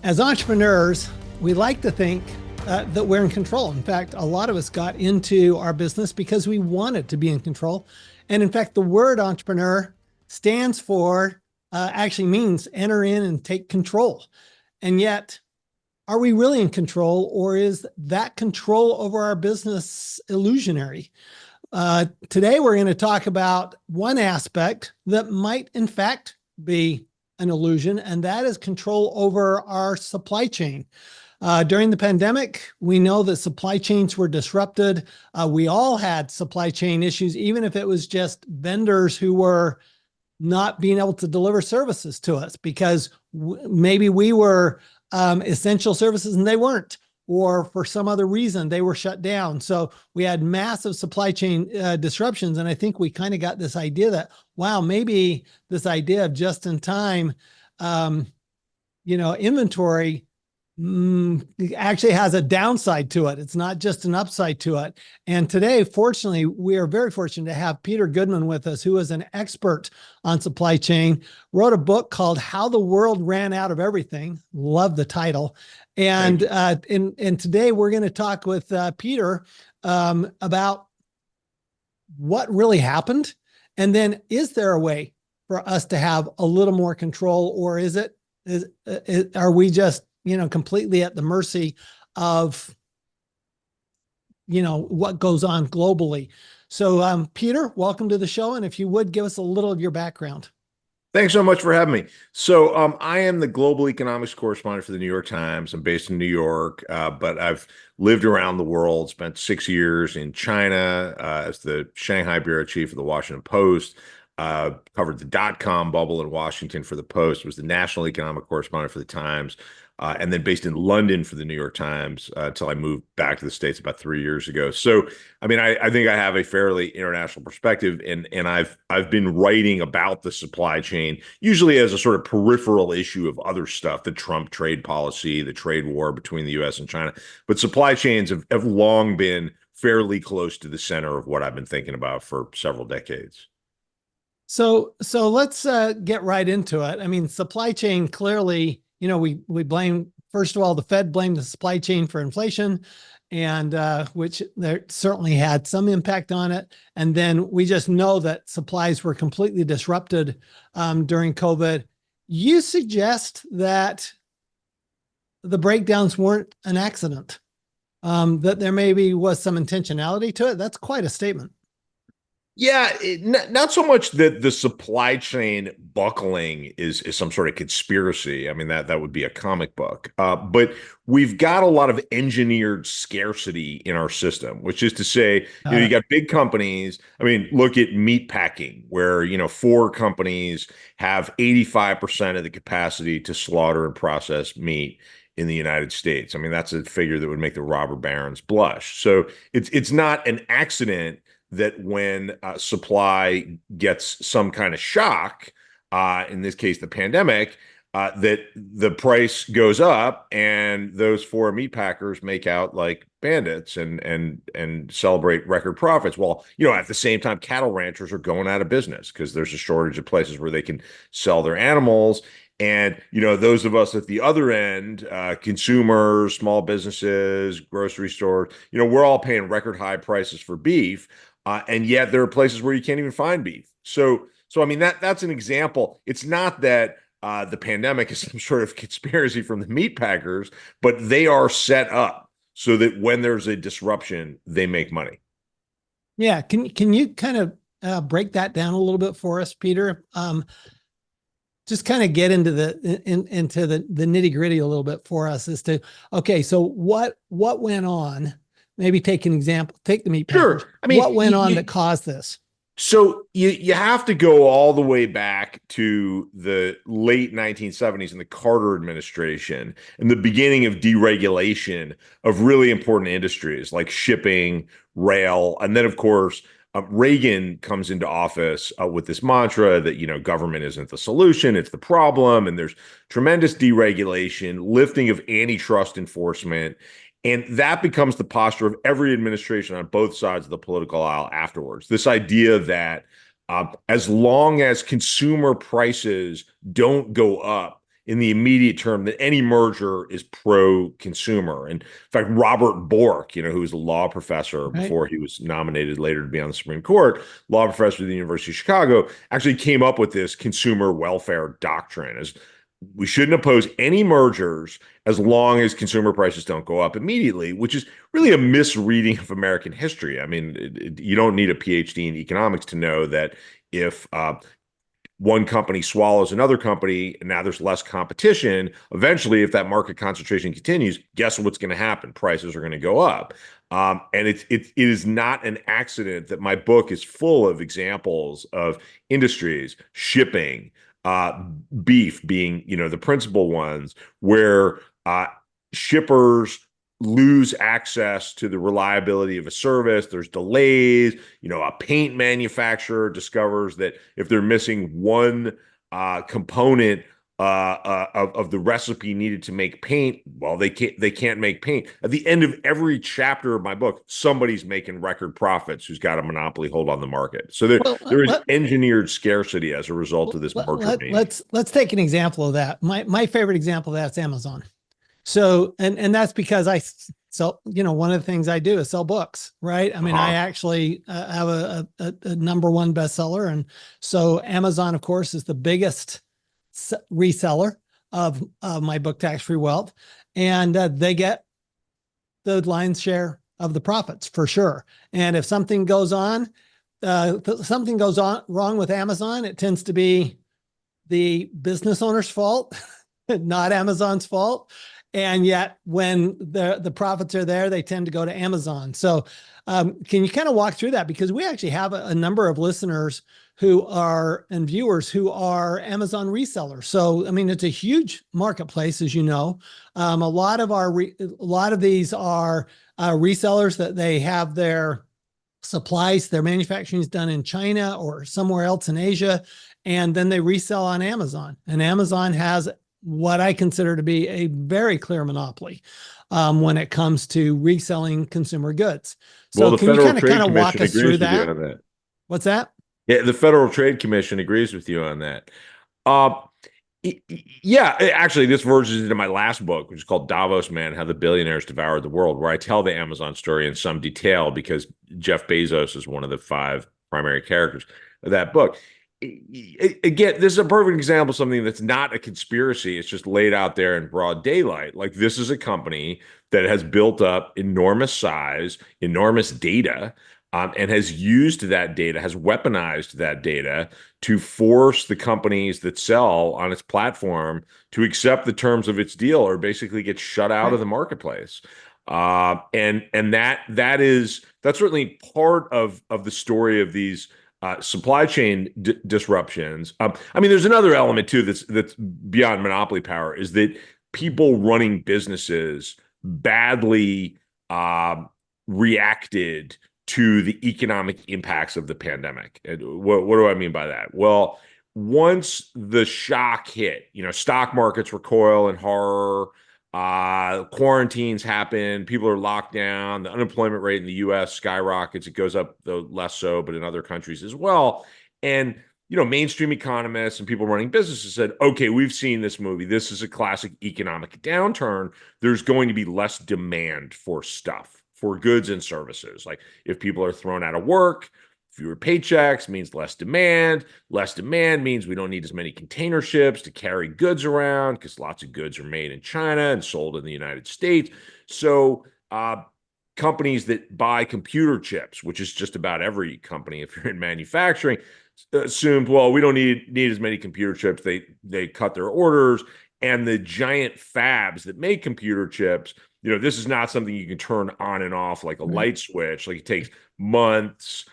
As entrepreneurs, we like to think that we're in control. In fact, a lot of us got into our business because we wanted to be in control. And in fact, the word entrepreneur stands for, actually means enter in and take control. And yet, are we really in control, or is that control over our business illusionary? Today, we're going to talk about one aspect that might, in fact, be an illusion, and that is control over our supply chain. During the pandemic, we know that supply chains were disrupted. We all had supply chain issues, even if it was just vendors who were not being able to deliver services to us because maybe we were essential services and they weren't, or for some other reason they were shut down. So we had massive supply chain disruptions. And I think we kind of got this idea that, wow, maybe this idea of just in time, inventory actually has a downside to it. It's not just an upside to it. And today, fortunately, we are very fortunate to have Peter Goodman with us, who is an expert on supply chain, wrote a book called How the World Ran Out of Everything. Love the title. And today we're going to talk with Peter about what really happened. And then is there a way for us to have a little more control, or are we just completely at the mercy of, what goes on globally? So, Peter, welcome to the show. And if you would give us a little of your background. Thanks so much for having me. So I am the global economics correspondent for the New York Times. I'm based in New York, but I've lived around the world, spent 6 years in China as the Shanghai bureau chief of the Washington Post, covered the dot-com bubble in Washington for the Post, was the national economic correspondent for the Times, and then based in London for the New York Times until I moved back to the States about 3 years ago. So, I mean, I think I have a fairly international perspective, and I've been writing about the supply chain, usually as a sort of peripheral issue of other stuff, the Trump trade policy, the trade war between the U.S. and China. But supply chains have long been fairly close to the center of what I've been thinking about for several decades. So let's get right into it. I mean, supply chain, clearly, we blame, first of all, the Fed blamed the supply chain for inflation, and which there certainly had some impact on it. And then we just know that supplies were completely disrupted during COVID. You suggest that the breakdowns weren't an accident, that there maybe was some intentionality to it. That's quite a statement. Yeah, not so much that the supply chain buckling is some sort of conspiracy. I mean, that would be a comic book. But we've got a lot of engineered scarcity in our system, which is to say, you got big companies. I mean, look at meat packing, where, four companies have 85% of the capacity to slaughter and process meat in the United States. I mean, that's a figure that would make the robber barons blush. So it's not an accident that when supply gets some kind of shock, in this case, the pandemic, that the price goes up and those four meat packers make out like bandits and celebrate record profits. Well, at the same time, cattle ranchers are going out of business because there's a shortage of places where they can sell their animals. And, those of us at the other end, consumers, small businesses, grocery stores, we're all paying record high prices for beef. And yet there are places where you can't even find beef. So I mean, that's an example. It's not that the pandemic is some sort of conspiracy from the meat packers, but they are set up so that when there's a disruption, they make money. Yeah. Can you kind of break that down a little bit for us, Peter? Just kind of get into the nitty gritty a little bit for us as to, okay, so what went on? Maybe take an example, take the meat packers. Sure. I mean, what went on that caused this? So you have to go all the way back to the late 1970s and the Carter administration and the beginning of deregulation of really important industries like shipping, rail, and then, of course, Reagan comes into office with this mantra that, government isn't the solution, it's the problem. And there's tremendous deregulation, lifting of antitrust enforcement. And that becomes the posture of every administration on both sides of the political aisle afterwards. This idea that as long as consumer prices don't go up in the immediate term that any merger is pro-consumer. And in fact, Robert Bork, who was a law professor Right. before he was nominated later to be on the Supreme Court, law professor at the University of Chicago, actually came up with this consumer welfare doctrine as we shouldn't oppose any mergers as long as consumer prices don't go up immediately, which is really a misreading of American history. I mean, you don't need a PhD in economics to know that if one company swallows another company and now there's less competition, eventually, if that market concentration continues, guess what's going to happen? Prices are going to go up. And it is not an accident that my book is full of examples of industries, shipping, beef being, the principal ones, where shippers lose access to the reliability of a service. There's delays. A paint manufacturer discovers that if they're missing one component of the recipe needed to make paint, well, they can't make paint. At the end of every chapter of my book, somebody's making record profits who's got a monopoly hold on the market. So Well, there is engineered scarcity as a result of this merger mania. let's take an example of that. My favorite example of that's Amazon. So, and that's because I sell, one of the things I do is sell books, right? I mean, I actually have a number one bestseller. And so Amazon, of course, is the biggest reseller of my book, Tax Free Wealth. And they get the lion's share of the profits for sure. And if something goes on, wrong with Amazon, it tends to be the business owner's fault, not Amazon's fault. And yet when the profits are there, they tend to go to Amazon. So can you kind of walk through that? Because we actually have a number of listeners and viewers who are Amazon resellers. So, I mean, it's a huge marketplace, as you know. A lot of these are resellers that they have their supplies, their manufacturing is done in China or somewhere else in Asia, and then they resell on Amazon. And Amazon has what I consider to be a very clear monopoly when it comes to reselling consumer goods. So The can you Federal kind Trade of walk Commission us agrees through with you that? on that. What's that? Yeah, the Federal Trade Commission agrees with you on that. Uh, yeah, actually, this verges into my last book, which is called Davos Man, How the Billionaires Devoured the World, where I tell the Amazon story in some detail because Jeff Bezos is one of the 5 primary characters of that book. Again, this is a perfect example of something that's not a conspiracy. It's just laid out there in broad daylight. Like, this is a company that has built up enormous size, enormous data, and has used that data, has weaponized that data to force the companies that sell on its platform to accept the terms of its deal or basically get shut out of the marketplace. And that's certainly part of the story of these supply chain disruptions. I mean, there's another element too that's beyond monopoly power, is that people running businesses badly reacted to the economic impacts of the pandemic. And what do I mean by that? Well, once the shock hit, stock markets recoil in horror, quarantines happen, people are locked down, the unemployment rate in the US skyrockets. It goes up, though less so, but in other countries as well. And mainstream economists and people running businesses said, okay, we've seen this movie. This is a classic economic downturn. There's going to be less demand for stuff, for goods and services. Like, if people are thrown out of work, fewer paychecks means less demand. Less demand means we don't need as many container ships to carry goods around because lots of goods are made in China and sold in the United States. So companies that buy computer chips, which is just about every company if you're in manufacturing, assumed, well, we don't need as many computer chips. They cut their orders. And the giant fabs that make computer chips, this is not something you can turn on and off like a light switch. Like, it takes months,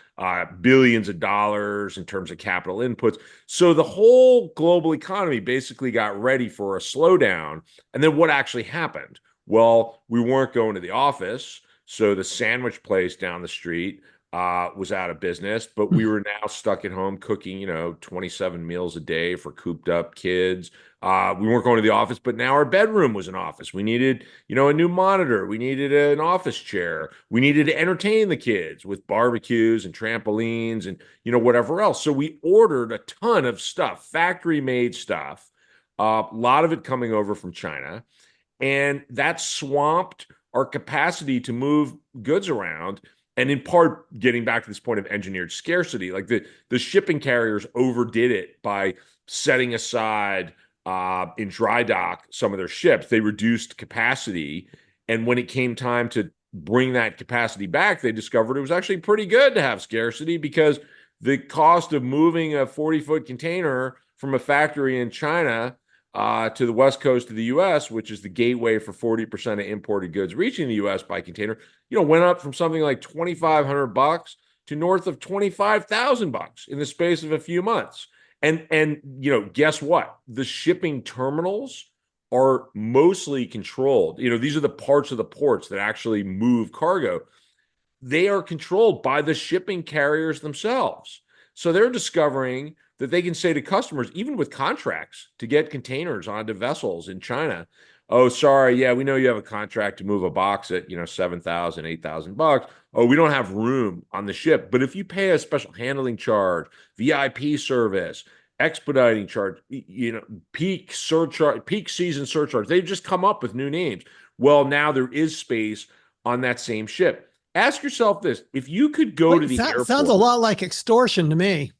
billions of dollars in terms of capital inputs. So the whole global economy basically got ready for a slowdown. And then what actually happened? Well, we weren't going to the office. So the sandwich place down the street was out of business, but we were now stuck at home cooking, 27 meals a day for cooped up kids. We weren't going to the office, but now our bedroom was an office. We needed, a new monitor. We needed an office chair. We needed to entertain the kids with barbecues and trampolines and, whatever else. So we ordered a ton of stuff, factory made stuff, A lot of it coming over from China. And that swamped our capacity to move goods around. And in part, getting back to this point of engineered scarcity, like the shipping carriers overdid it by setting aside in dry dock some of their ships. They reduced capacity. And when it came time to bring that capacity back, they discovered it was actually pretty good to have scarcity because the cost of moving a 40-foot container from a factory in China to the West Coast of the U.S., which is the gateway for 40% of imported goods reaching the U.S. by container, went up from something like $2,500 to north of $25,000 in the space of a few months. And guess what? The shipping terminals are mostly controlled. These are the parts of the ports that actually move cargo. They are controlled by the shipping carriers themselves. So they're discovering that they can say to customers, even with contracts to get containers onto vessels in China, oh, sorry, yeah, we know you have a contract to move a box at, $7,000, $8,000. Oh, we don't have room on the ship. But if you pay a special handling charge, VIP service, expediting charge, peak surcharge, peak season surcharge, they've just come up with new names. Well, now there is space on that same ship. Ask yourself this: if you could go to the airport, sounds a lot like extortion to me.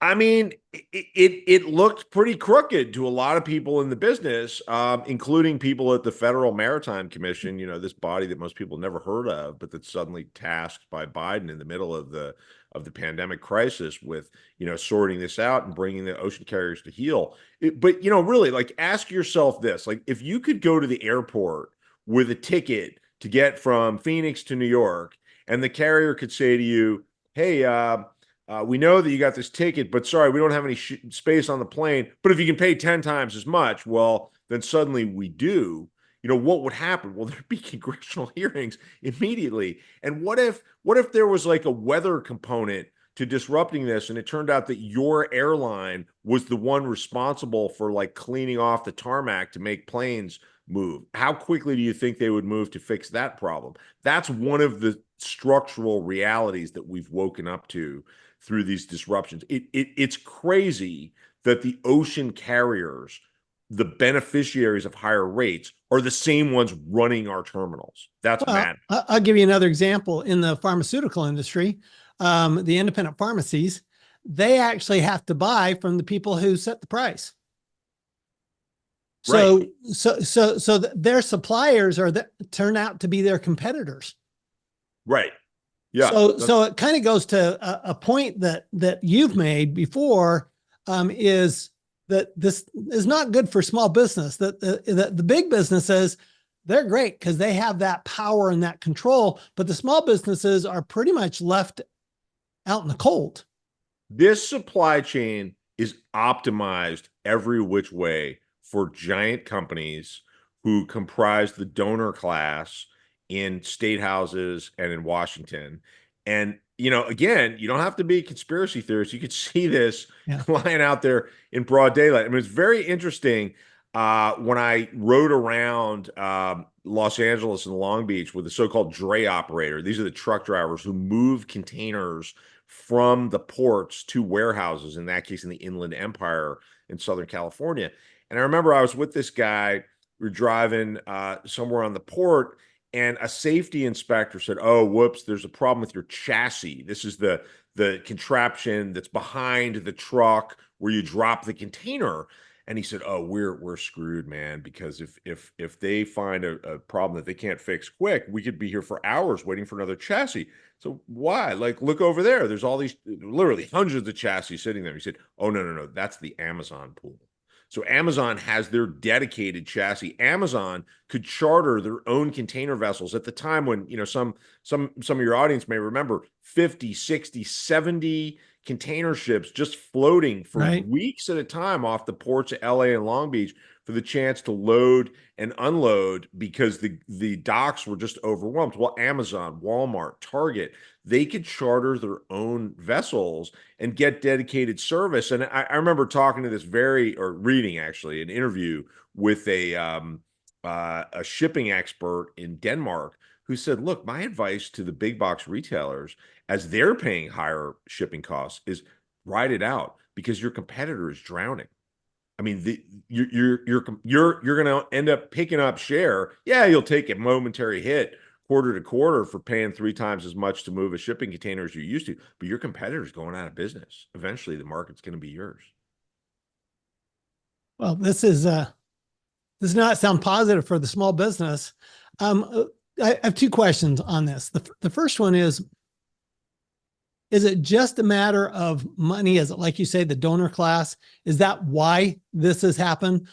I mean, it looked pretty crooked to a lot of people in the business, including people at the Federal Maritime Commission. This body that most people never heard of, but that's suddenly tasked by Biden in the middle of the pandemic crisis with sorting this out and bringing the ocean carriers to heel. But really, like, ask yourself this: like, if you could go to the airport with a ticket to get from Phoenix to New York, and the carrier could say to you, "Hey, we know that you got this ticket, but sorry, we don't have any space on the plane. But if you can pay 10 times as much, well, then suddenly we do." What would happen? Well, there'd be congressional hearings immediately. And what if there was like a weather component to disrupting this, and it turned out that your airline was the one responsible for like cleaning off the tarmac to make planes move? How quickly do you think they would move to fix that problem? That's one of the structural realities that we've woken up to through these disruptions. It's crazy that the ocean carriers, the beneficiaries of higher rates, are the same ones running our terminals. That's mad. I'll give you another example. In the pharmaceutical industry, the independent pharmacies, they actually have to buy from the people who set the price. So, Right. so their suppliers turn out to be their competitors. Right. Yeah. So it kind of goes to a point that you've made before, is that this is not good for small business. That the big businesses, they're great because they have that power and that control, but the small businesses are pretty much left out in the cold. This supply chain is optimized every which way for giant companies who comprise the donor class in state houses and in Washington. And, again, you don't have to be a conspiracy theorist. You could see this lying out there in broad daylight. I mean, it's very interesting. When I rode around Los Angeles and Long Beach with the so-called dray operator, these are the truck drivers who move containers from the ports to warehouses, in that case, in the Inland Empire in Southern California. And I remember I was with this guy, we were driving somewhere on the port, and a safety inspector said, "Oh, whoops, there's a problem with your chassis. This is the contraption that's behind the truck where you drop the container." And he said, "Oh, we're screwed, man, because if they find a problem that they can't fix quick, we could be here for hours waiting for another chassis." So why? Like, look over there. There's all these, literally hundreds of chassis sitting there. He said, "Oh, no. That's the Amazon pool." So Amazon has their dedicated chassis. Amazon could charter their own container vessels at the time when, some of your audience may remember 50, 60, 70 container ships just floating for weeks at a time off the ports of LA and Long Beach for the chance to load and unload because the docks were just overwhelmed. Well, Amazon, Walmart, Target, they could charter their own vessels and get dedicated service. And I remember talking to this reading actually an interview with a shipping expert in Denmark who said, "Look, my advice to the big box retailers, as they're paying higher shipping costs, is ride it out because your competitor is drowning." I mean, you're going to end up picking up share. Yeah, you'll take a momentary hit quarter to quarter for paying 3 times as much to move a shipping container as you used to, but your competitor's going out of business. Eventually, the market's going to be yours. Well, this does not sound positive for the small business. I have two questions on this. The first one is it just a matter of money? Is it, like you say, the donor class? Is that why this has happened?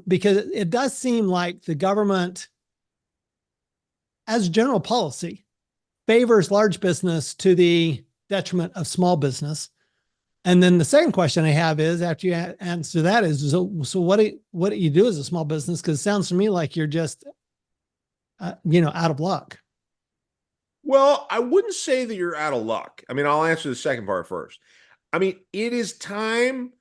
Because it does seem like the government, as general policy, favors large business to the detriment of small business. And then the second question I have is, after you answer that, is so what do you do as a small business? Because it sounds to me like you're just, out of luck. Well, I wouldn't say that you're out of luck. I mean, I'll answer the second part first. I mean, it is time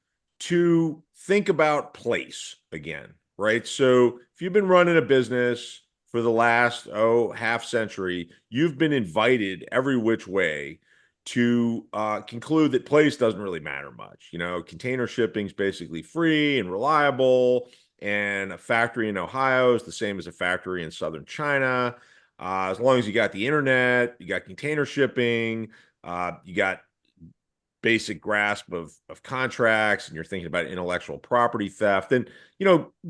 to think about place again, right? So if you've been running a business for the last, half century, you've been invited every which way to conclude that place doesn't really matter much. Container shipping is basically free and reliable, and a factory in Ohio is the same as a factory in southern China. As long as you got the internet, you got container shipping, you got basic grasp of contracts, and you're thinking about intellectual property theft, then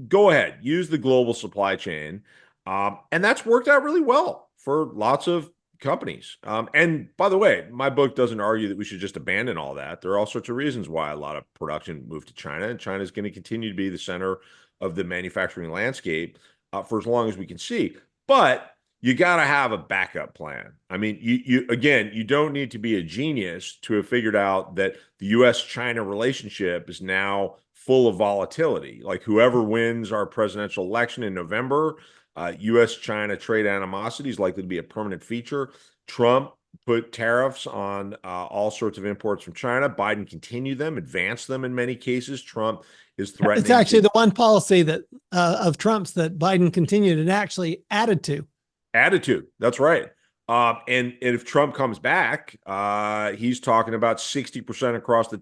go ahead, use the global supply chain, and that's worked out really well for lots of companies. And by the way, my book doesn't argue that we should just abandon all that. There are all sorts of reasons why a lot of production moved to China, and China is going to continue to be the center of the manufacturing landscape for as long as we can see. But you got to have a backup plan. I mean, you don't need to be a genius to have figured out that the U.S.-China relationship is now full of volatility. Like, whoever wins our presidential election in November, U.S.-China trade animosity is likely to be a permanent feature. Trump put tariffs on all sorts of imports from China. Biden continued them, advanced them in many cases. Trump is threatening. It's actually the one policy that of Trump's that Biden continued and actually added to. Attitude. That's right. And if Trump comes back, he's talking about 60% across the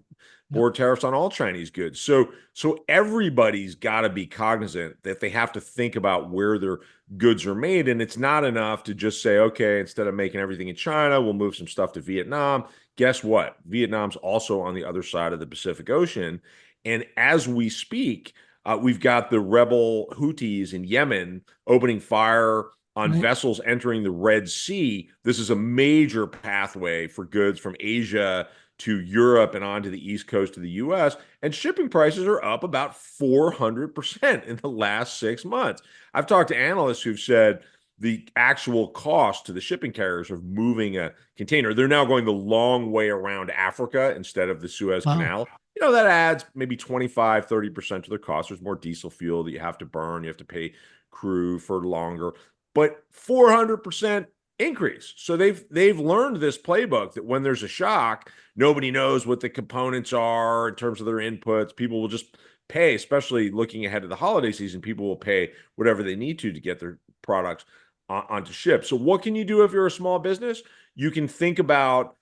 board tariffs on all Chinese goods. So everybody's got to be cognizant that they have to think about where their goods are made. And it's not enough to just say, okay, instead of making everything in China, we'll move some stuff to Vietnam. Guess what? Vietnam's also on the other side of the Pacific Ocean. And as we speak, we've got the rebel Houthis in Yemen opening fire on vessels entering the Red Sea. This is a major pathway for goods from Asia to Europe and onto the East Coast of the U.S. And shipping prices are up about 400% in the last 6 months. I've talked to analysts who've said the actual cost to the shipping carriers of moving a container, they're now going the long way around Africa instead of the Suez Canal. That adds maybe 25, 30% to their cost. There's more diesel fuel that you have to burn. You have to pay crew for longer. But 400% increase. So they've learned this playbook that when there's a shock, nobody knows what the components are in terms of their inputs. People will just pay, especially looking ahead to the holiday season. People will pay whatever they need to get their products onto ship. So what can you do if you're a small business? You can think about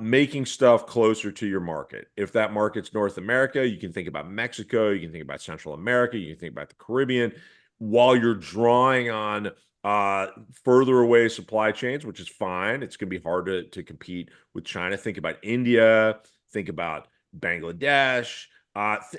making stuff closer to your market. If that market's North America, you can think about Mexico. You can think about Central America. You can think about the Caribbean, while you're drawing on further away supply chains, which is fine. It's going to be hard to compete with China. Think about India. Think about Bangladesh.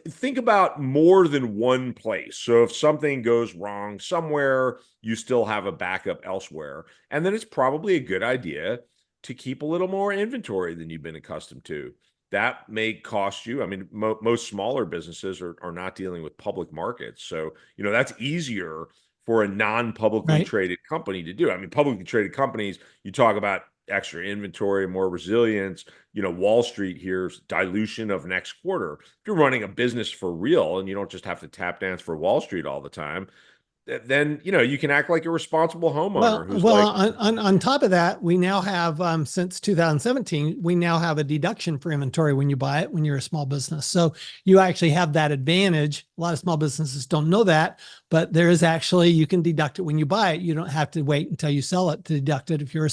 Think about more than one place. So if something goes wrong somewhere, you still have a backup elsewhere. And then it's probably a good idea to keep a little more inventory than you've been accustomed to. That may cost you. I mean, most smaller businesses are not dealing with public markets. So, that's easier for a non-publicly traded company to do. I mean, publicly traded companies, you talk about extra inventory, more resilience. Wall Street here's dilution of next quarter. If you're running a business for real and you don't just have to tap dance for Wall Street all the time, then you can act like a responsible homeowner. On top of that, we now have since 2017, we now have a deduction for inventory when you buy it when you're a small business. So you actually have that advantage. A lot of small businesses don't know that, but there is actually, you can deduct it when you buy it. You don't have to wait until you sell it to deduct it if you're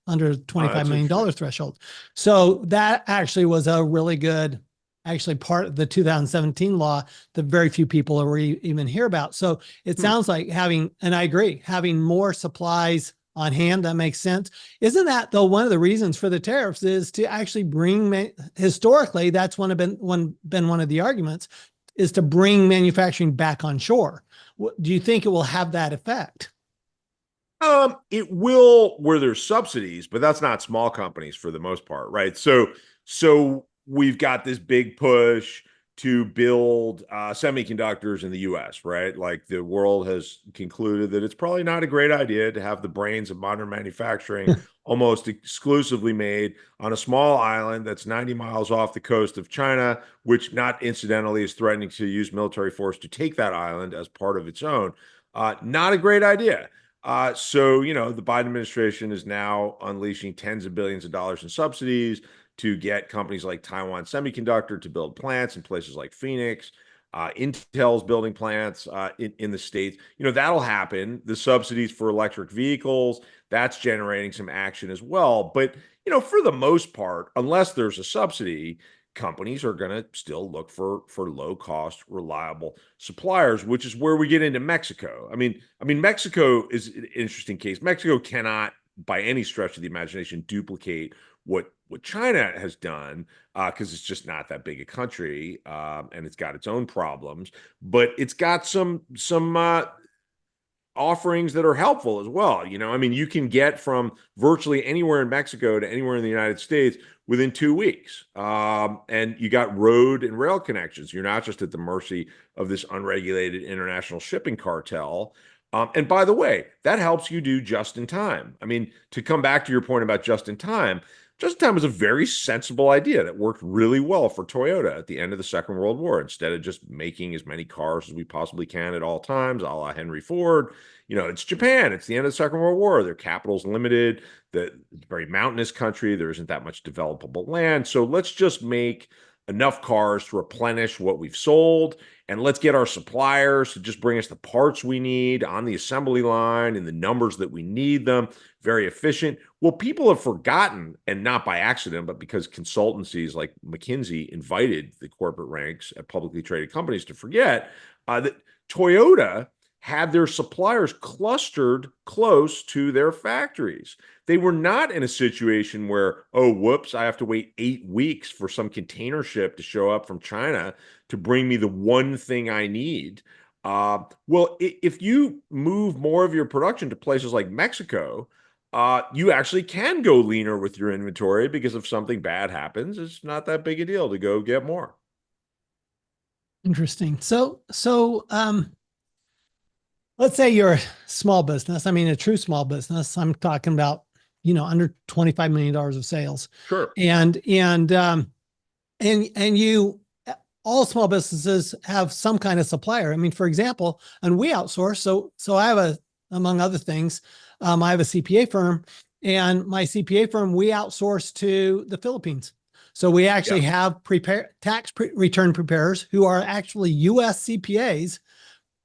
under $25 million threshold. So that actually was a really good actually part of the 2017 law that very few people even hear about. So it sounds like having, and I agree, having more supplies on hand, that makes sense. Isn't that though one of the reasons for the tariffs is to actually bring, historically, that's been one of the arguments, is to bring manufacturing back on shore. Do you think it will have that effect? It will where there's subsidies, but that's not small companies for the most part, right? So we've got this big push to build semiconductors in the US, right? Like the world has concluded that it's probably not a great idea to have the brains of modern manufacturing almost exclusively made on a small island that's 90 miles off the coast of China, which not incidentally is threatening to use military force to take that island as part of its own. Not a great idea. So, the Biden administration is now unleashing tens of billions of dollars in subsidies to get companies like Taiwan Semiconductor to build plants in places like Phoenix. Intel's building plants in the States. That'll happen. The subsidies for electric vehicles, that's generating some action as well. But, for the most part, unless there's a subsidy, companies are going to still look for low cost, reliable suppliers, which is where we get into Mexico. I mean, Mexico is an interesting case. Mexico cannot, by any stretch of the imagination, duplicate what China has done because it's just not that big a country and it's got its own problems. But it's got some offerings that are helpful as well. I mean, you can get from virtually anywhere in Mexico to anywhere in the United States within 2 weeks. And you got road and rail connections. You're not just at the mercy of this unregulated international shipping cartel. And by the way, that helps you do just in time. I mean, to come back to your point about just in time was a very sensible idea that worked really well for Toyota at the end of the Second World War. Instead of just making as many cars as we possibly can at all times, a la Henry Ford, it's Japan. It's the end of the Second World War. Their capital's limited. It's a very mountainous country. There isn't that much developable land. So let's just make enough cars to replenish what we've sold. And let's get our suppliers to just bring us the parts we need on the assembly line in the numbers that we need them. Very efficient. Well, people have forgotten, and not by accident, but because consultancies like McKinsey invited the corporate ranks at publicly traded companies to forget that Toyota had their suppliers clustered close to their factories. They were not in a situation where, oh, whoops, I have to wait 8 weeks for some container ship to show up from China to bring me the one thing I need. Well, if you move more of your production to places like Mexico, you actually can go leaner with your inventory because if something bad happens, it's not that big a deal to go get more. Interesting. So, let's say you're a small business. I mean, a true small business. I'm talking about, under $25 million of sales. Sure. And you, all small businesses have some kind of supplier. I mean, for example, and we outsource. So I have among other things, I have a CPA firm, and my CPA firm, we outsource to the Philippines. So we actually have return preparers who are actually US CPAs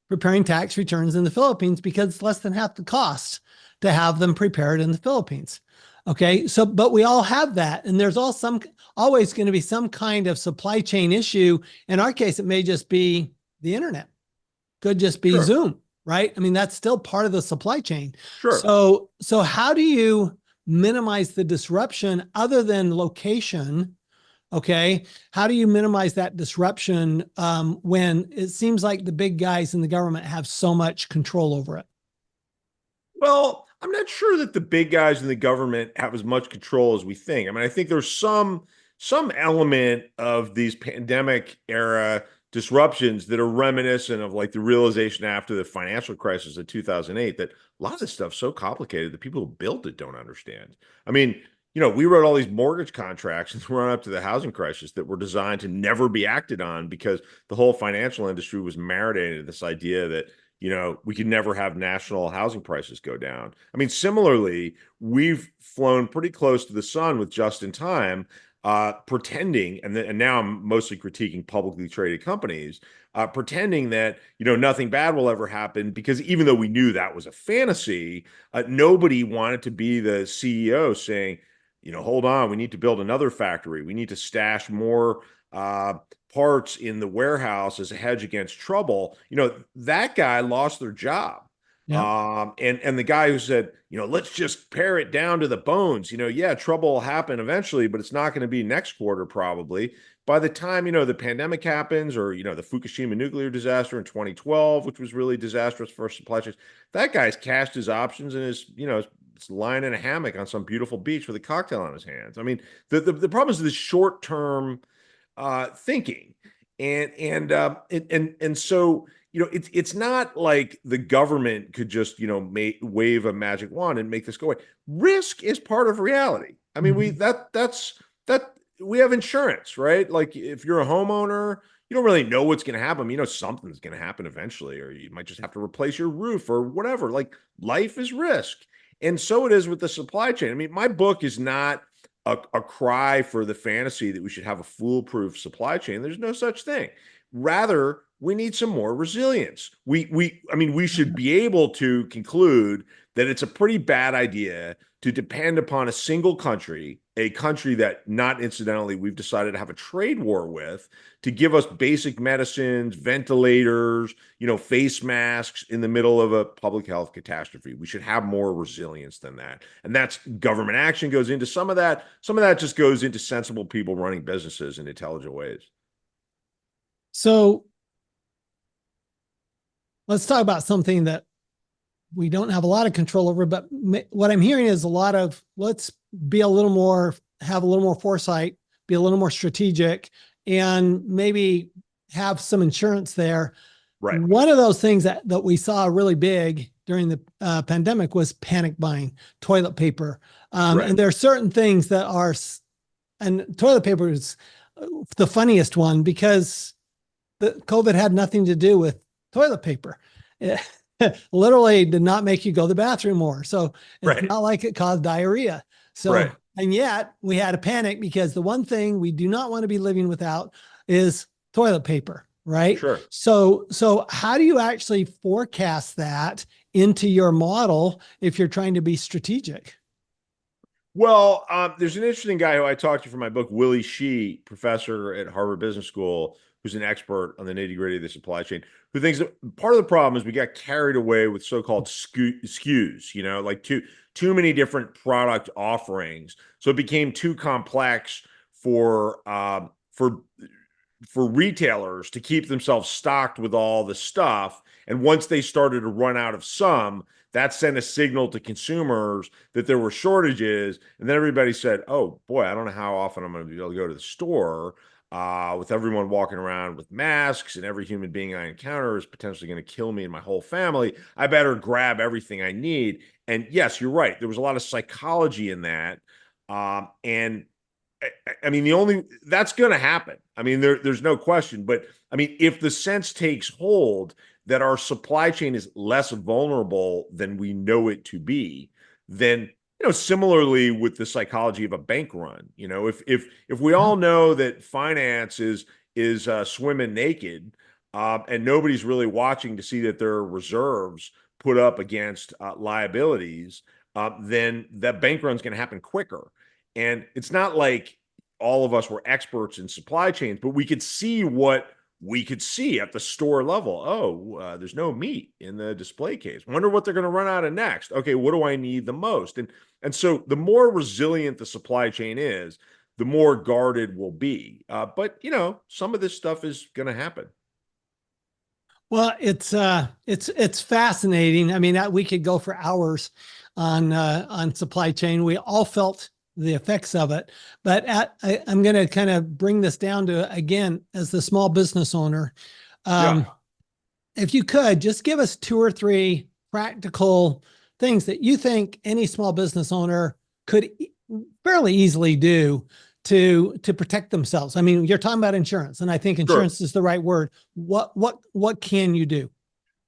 preparing tax returns in the Philippines because it's less than half the cost to have them prepared in the Philippines. Okay. So, but we all have that. And there's always going to be some kind of supply chain issue. In our case, it may just be the internet, could just be Zoom, right? I mean, that's still part of the supply chain. Sure. So how do you minimize the disruption other than location? Okay. How do you minimize that disruption when it seems like the big guys in the government have so much control over it? Well, I'm not sure that the big guys in the government have as much control as we think. I mean, I think there's some element of these pandemic era disruptions that are reminiscent of like the realization after the financial crisis of 2008 that a lot of this stuff's so complicated that people who built it don't understand. I mean, we wrote all these mortgage contracts in the run up to the housing crisis that were designed to never be acted on because the whole financial industry was marinated in this idea that, we could never have national housing prices go down. I mean, similarly, we've flown pretty close to the sun with just in time, pretending, and now I'm mostly critiquing publicly traded companies, pretending that, nothing bad will ever happen because even though we knew that was a fantasy, nobody wanted to be the CEO saying, hold on, we need to build another factory. We need to stash more uh, parts in the warehouse as a hedge against trouble, that guy lost their job. Yeah. And the guy who said, let's just pare it down to the bones, yeah, trouble will happen eventually, but it's not going to be next quarter probably. By the time, the pandemic happens, or, the Fukushima nuclear disaster in 2012, which was really disastrous for supply chains, that guy's cashed his options and is lying in a hammock on some beautiful beach with a cocktail on his hands. I mean, the problem is this short term thinking, and so it's not like the government could just wave a magic wand and make this go away. Risk is part of reality. I mean, Mhm. we have insurance, right? Like if you're a homeowner, you don't really know what's going to happen. Something's going to happen eventually, or you might just have to replace your roof or whatever. Like life is risk. And so it is with the supply chain. I mean, my book is not a cry for the fantasy that we should have a foolproof supply chain. There's no such thing. Rather, we need some more resilience. We should be able to conclude that it's a pretty bad idea to depend upon a single country, a country that, not incidentally, we've decided to have a trade war with, to give us basic medicines, ventilators, face masks in the middle of a public health catastrophe. We should have more resilience than that. And that's government action goes into some of that. Some of that just goes into sensible people running businesses in intelligent ways. So let's talk about something that we don't have a lot of control over, but what I'm hearing is a lot of let's be a little more, have a little more foresight, be a little more strategic, and maybe have some insurance there. Right. One of those things that we saw really big during the pandemic was panic buying toilet paper. Right. And there are certain things that are, and toilet paper is the funniest one because the COVID had nothing to do with toilet paper. It literally did not make you go to the bathroom more. So it's Right. not like it caused diarrhea. So, Right. and yet we had a panic because the one thing we do not want to be living without is toilet paper, right? Sure. So how do you actually forecast that into your model if you're trying to be strategic? Well, there's an interesting guy who I talked to for my book, Willie Shee, professor at Harvard Business School, who's an expert on the nitty gritty of the supply chain, who thinks that part of the problem is we got carried away with so-called SKUs, like too many different product offerings, so it became too complex for retailers to keep themselves stocked with all the stuff. And once they started to run out of some, that sent a signal to consumers that there were shortages. And then everybody said, oh boy, I don't know how often I'm going to be able to go to the store with everyone walking around with masks, and every human being I encounter is potentially going to kill me and my whole family. I better grab everything I need. And yes, you're right. There was a lot of psychology in that. And I mean, that's going to happen. I mean, there's no question. But I mean, if the sense takes hold that our supply chain is less vulnerable than we know it to be, then similarly with the psychology of a bank run, if we all know that finance is swimming naked, and nobody's really watching to see that there are reserves put up against liabilities, then that bank run's going to happen quicker. And it's not like all of us were experts in supply chains, but we could see what we could see at the store level. Oh, there's no meat in the display case. Wonder what they're going to run out of next. Okay, what do I need the most? And so the more resilient the supply chain is, the more guarded we'll be. But some of this stuff is going to happen. Well, it's fascinating. I mean, we could go for hours on supply chain. We all felt the effects of it, but I'm going to kind of bring this down to, again, as the small business owner, Yeah. if you could just give us two or three practical things that you think any small business owner could fairly easily do to protect themselves. I mean, you're talking about insurance, and I think Sure. insurance is the right word. What can you do?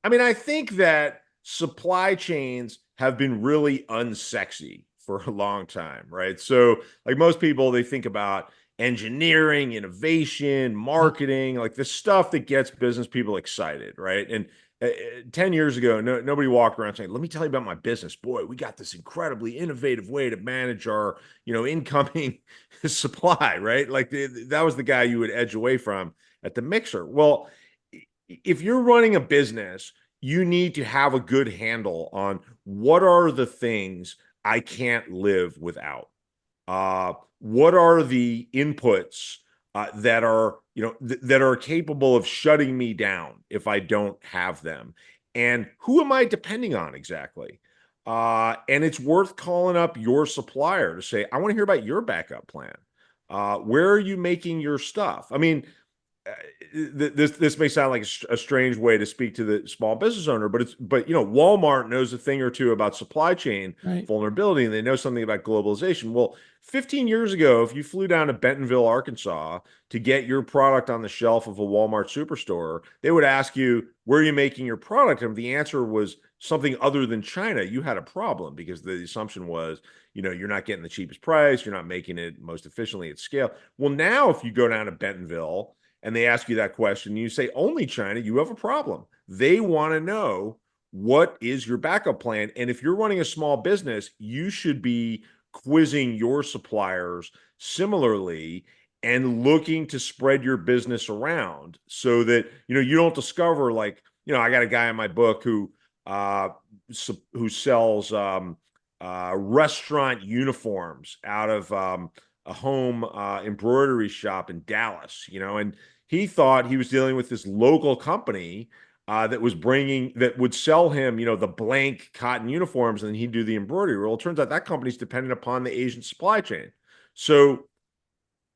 I mean, I think that supply chains have been really unsexy for a long time, right? So, like most people, they think about engineering, innovation, Yeah. marketing, like the stuff that gets business people excited, right? And 10 years ago, nobody walked around saying, let me tell you about my business. Boy, we got this incredibly innovative way to manage our, incoming supply, right? Like that was the guy you would edge away from at the mixer. Well, if you're running a business, you need to have a good handle on what are the things I can't live without. What are the inputs that are that are capable of shutting me down if I don't have them, and who am I depending on exactly? And it's worth calling up your supplier to say, I want to hear about your backup plan. Where are you making your stuff? I mean, this may sound like a strange way to speak to the small business owner, but Walmart knows a thing or two about supply chain Right. vulnerability, and they know something about globalization. Well, 15 years ago, if you flew down to Bentonville, Arkansas to get your product on the shelf of a Walmart superstore, they would ask you, where are you making your product? And if the answer was something other than China, you had a problem, because the assumption was, you're not getting the cheapest price, you're not making it most efficiently at scale. Well, now if you go down to Bentonville and they ask you that question, you say only China, you have a problem. They want to know, what is your backup plan? And if you're running a small business, you should be quizzing your suppliers similarly and looking to spread your business around so that you don't discover, like, I got a guy in my book uh who sells restaurant uniforms out of a home embroidery shop in Dallas, and he thought he was dealing with this local company that would sell him, the blank cotton uniforms, and then he'd do the embroidery. Well, it turns out that company's dependent upon the Asian supply chain. So,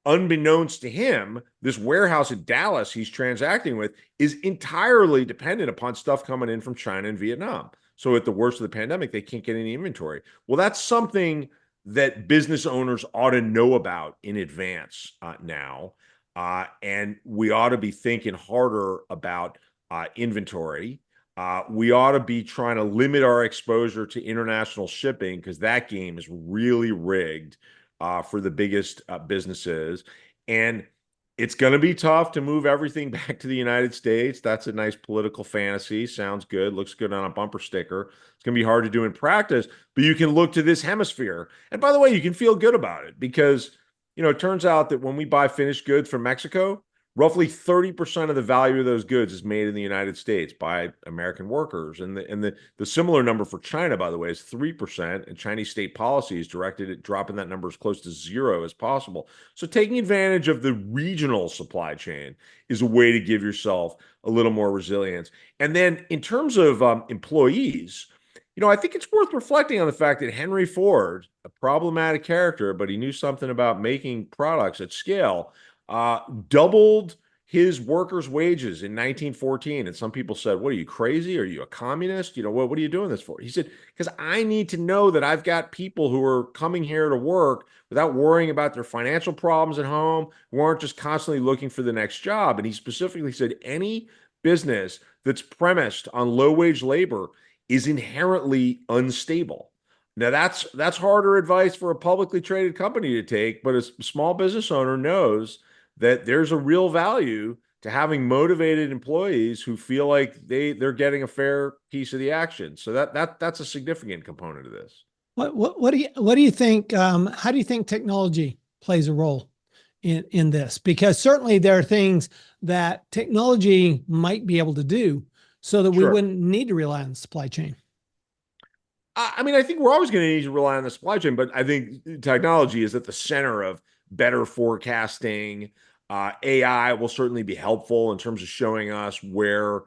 unbeknownst to him, this warehouse in Dallas he's transacting with is entirely dependent upon stuff coming in from China and Vietnam. So at the worst of the pandemic, they can't get any inventory. Well, that's something that business owners ought to know about in advance now. And we ought to be thinking harder about inventory. We ought to be trying to limit our exposure to international shipping, because that game is really rigged for the biggest businesses. And it's going to be tough to move everything back to the United States. That's a nice political fantasy. Sounds good. Looks good on a bumper sticker. It's going to be hard to do in practice, but you can look to this hemisphere. And by the way, you can feel good about it, because, it turns out that when we buy finished goods from Mexico, roughly 30% of the value of those goods is made in the United States by American workers. And the similar number for China, by the way, is 3%. And Chinese state policy is directed at dropping that number as close to zero as possible. So taking advantage of the regional supply chain is a way to give yourself a little more resilience. And then in terms of employees, I think it's worth reflecting on the fact that Henry Ford, a problematic character, but he knew something about making products at scale, doubled his workers' wages in 1914. And some people said, what are you, crazy? Are you a communist? What are you doing this for? He said, because I need to know that I've got people who are coming here to work without worrying about their financial problems at home, who aren't just constantly looking for the next job. And he specifically said, any business that's premised on low-wage labor is inherently unstable. Now, that's harder advice for a publicly traded company to take, but a small business owner knows that there's a real value to having motivated employees who feel like they're getting a fair piece of the action. So that's a significant component of this. What do you think? How do you think technology plays a role in this? Because certainly there are things that technology might be able to do so that we Sure. wouldn't need to rely on the supply chain. I mean, I think we're always going to need to rely on the supply chain, but I think technology is at the center of better forecasting. AI will certainly be helpful in terms of showing us where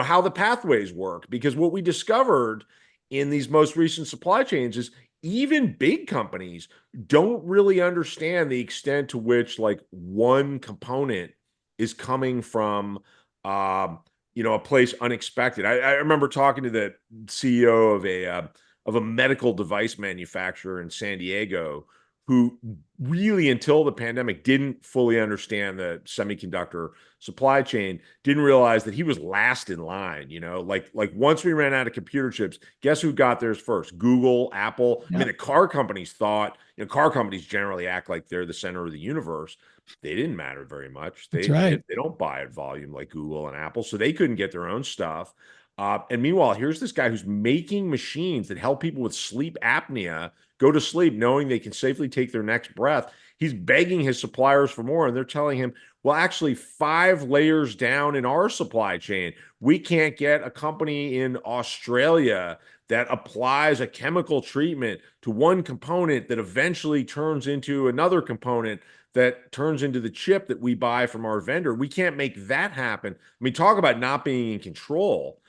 how the pathways work, because what we discovered in these most recent supply chains is even big companies don't really understand the extent to which, like, one component is coming from a place unexpected. I remember talking to the CEO of a medical device manufacturer in San Diego, who really, until the pandemic, didn't fully understand the semiconductor supply chain, didn't realize that he was last in line. Like once we ran out of computer chips, guess who got theirs first? Google, Apple. Yeah. I mean, the car companies thought, car companies generally act like they're the center of the universe. They didn't matter very much. That's right. They don't buy at volume like Google and Apple, so they couldn't get their own stuff. And meanwhile, here's this guy who's making machines that help people with sleep apnea go to sleep knowing they can safely take their next breath. He's begging his suppliers for more, and they're telling him, well, actually, 5 layers down in our supply chain, we can't get a company in Australia that applies a chemical treatment to one component that eventually turns into another component that turns into the chip that we buy from our vendor. We can't make that happen. I mean, talk about not being in control.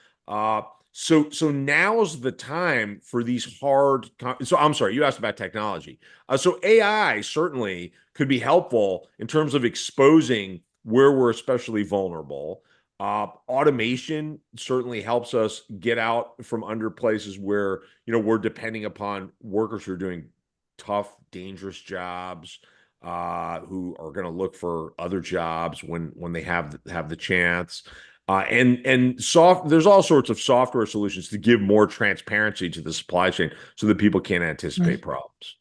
So now's the time for these hard. So I'm sorry, you asked about technology. So AI certainly could be helpful in terms of exposing where we're especially vulnerable. Automation certainly helps us get out from under places where we're depending upon workers who are doing tough, dangerous jobs, who are going to look for other jobs when they have the chance. There's all sorts of software solutions to give more transparency to the supply chain so that people can't anticipate problems.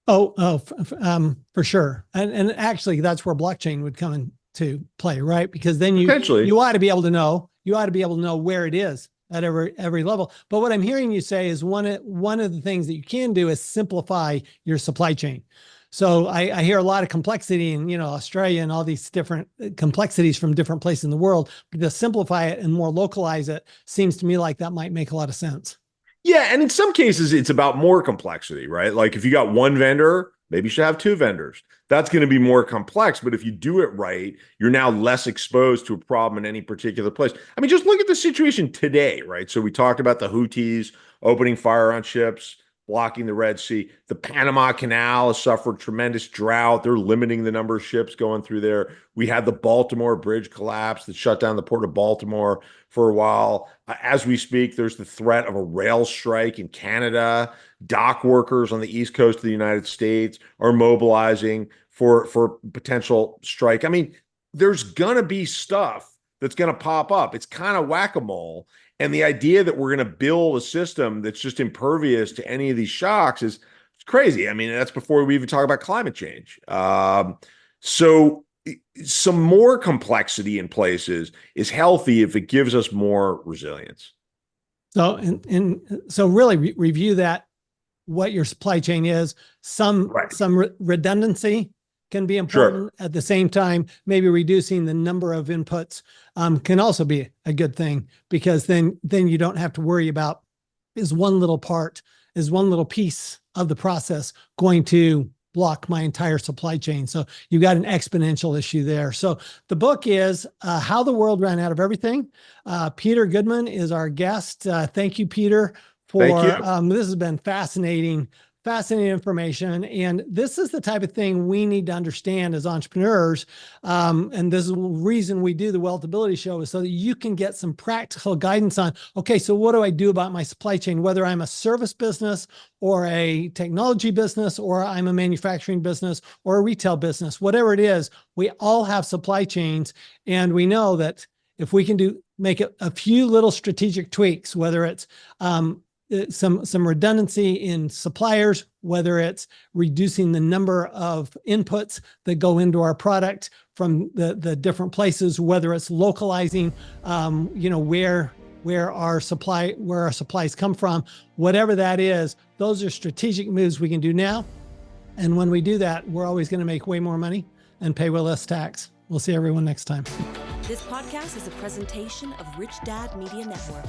For sure. And actually that's where blockchain would come into play, right? Because then you ought to be able to know, where it is at every level. But what I'm hearing you say is one of the things that you can do is simplify your supply chain. So I hear a lot of complexity in, Australia and all these different complexities from different places in the world. But to simplify it and more localize it seems to me like that might make a lot of sense. Yeah. And in some cases, it's about more complexity, right? Like if you got one vendor, maybe you should have 2 vendors. That's going to be more complex. But if you do it right, you're now less exposed to a problem in any particular place. I mean, just look at the situation today, right? So we talked about the Houthis opening fire on ships, blocking the Red Sea. The Panama Canal has suffered tremendous drought. They're limiting the number of ships going through there. We had the Baltimore Bridge collapse that shut down the port of Baltimore for a while. As we speak, there's the threat of a rail strike in Canada. Dock workers on the East Coast of the United States are mobilizing for potential strike. I mean, there's going to be stuff that's going to pop up. It's kind of whack-a-mole. And the idea that we're going to build a system that's just impervious to any of these shocks is crazy. I mean, that's before we even talk about climate change. So some more complexity in places is healthy if it gives us more resilience. So, so really review that, what your supply chain is, some redundancy can be important. At the same time, maybe reducing the number of inputs can also be a good thing, because then you don't have to worry about, is one little piece of the process going to block my entire supply chain? So you've got an exponential issue there. So the book is How the World Ran Out of Everything. Peter Goodman is our guest. Thank you, Peter, for this has been fascinating information. And this is the type of thing we need to understand as entrepreneurs. And this is the reason we do the Wealthability Show, is so that you can get some practical guidance on, okay, so what do I do about my supply chain, whether I'm a service business or a technology business, or I'm a manufacturing business or a retail business, whatever it is, we all have supply chains. And we know that if we can make a few little strategic tweaks, whether it's, some redundancy in suppliers, whether it's reducing the number of inputs that go into our product from the different places, whether it's localizing, where our supplies come from, whatever that is, those are strategic moves we can do now. And when we do that, we're always going to make way more money and pay way less tax. We'll see everyone next time. This podcast is a presentation of Rich Dad Media Network.